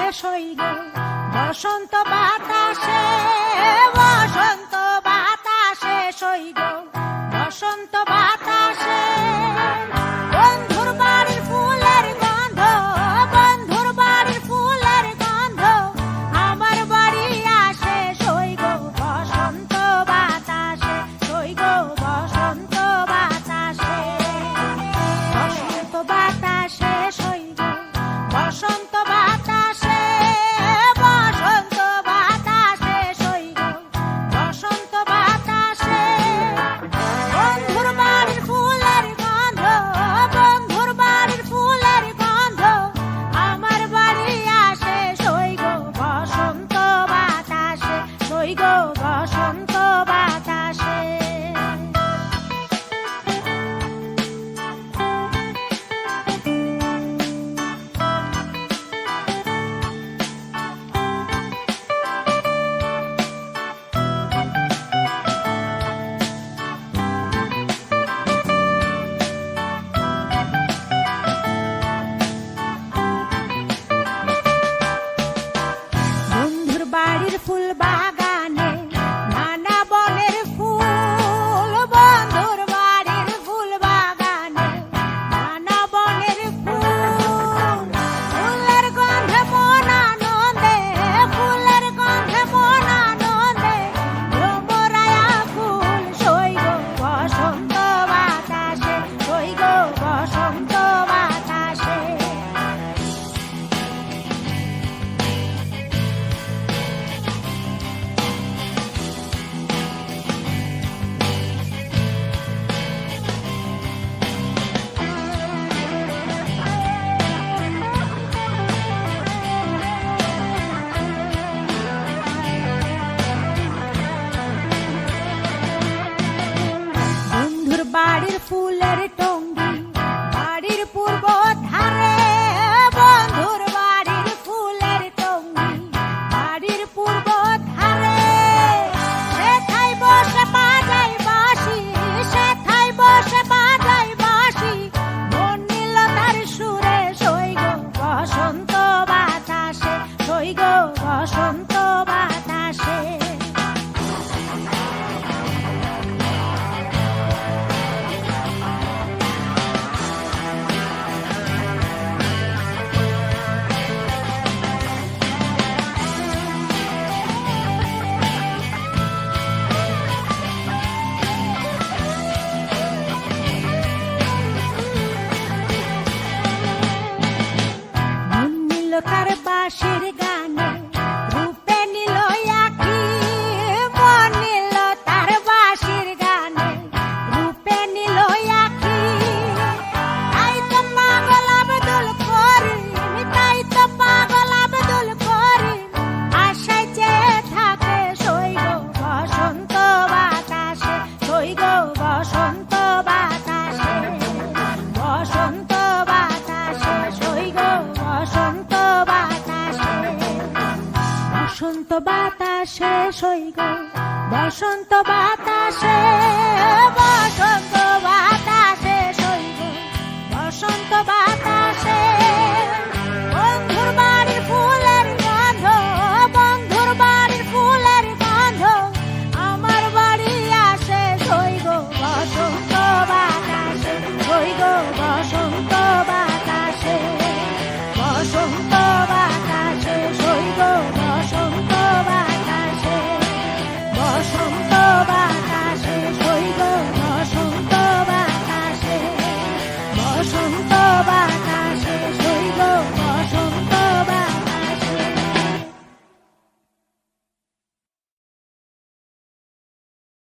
শেষ হই গো বসন্ত বাতাসে, বসন্ত বাতাসে সই গো বসন্ত বাতাসে। বন্ধুর বাড়ির ফুলের গন্ধ, বন্ধুর বাড়ির ফুলের গন্ধ আমার বাড়ি আসে সই গো বসন্ত বাতাসে, সই গো বসন্ত বাতাসে। বসন্ত বাতাসে সই গো বসন্ত বাতাসে, বসন্ত বাতাসে সই গো বসন্ত বাতাসে। বন্ধুর বাড়ির ফুলের গন্ধ, বন্ধুর বাড়ির ফুলের গন্ধ আমার বাড়ি আসে সই গো বসন্ত বাতাসে, সই গো বসন্ত বাতাসে। বন্ধুর বাড়ির ফুল বাগানে নানা বনের ফুল, বন্ধুর বাড়ির ফুল বাগানে নানা বনের ফুল। ফুলের গন্ধে মন আনন্দে, ফুলের গন্ধে মন আনন্দে ভ্রমরায়া ফুল সই গো বসন্ত বাতাসে, সই গো বসন্ত বাতাসে। বন্ধুর বাড়ির ফুলের টঙ্গি বাড়ির পূর্ব ধারে, বন্ধুর বাড়ির ফুলের টঙ্গি বাড়ির পূর্ব ধারে। সেথায় বসে বাজাই বাঁশি, সেথায় বসে বাজাই বাঁশি মন নিল তার সুরে সই গো বসন্ত বাতাসে, সই গো বসন্ত বাতাসে। মন নিল তার বাঁশির গানে, রূপে নিল আঁখি। মন নিল তার বাঁশির গানে, রূপে নিল আঁখি। তাই তো পাগল আব্দুল করিম, তাই তো পাগল আব্দুল করিম আশায় চেয়ে থাকে সই গো বসন্ত বাতাসে, সই গো বসন্ত বাতাসে। বসন্ত বাতাসে সই গো বসন্ত বাতাসে। বসন্ত বাতাসে সই গো বসন্ত বাতাসে, বসন্ত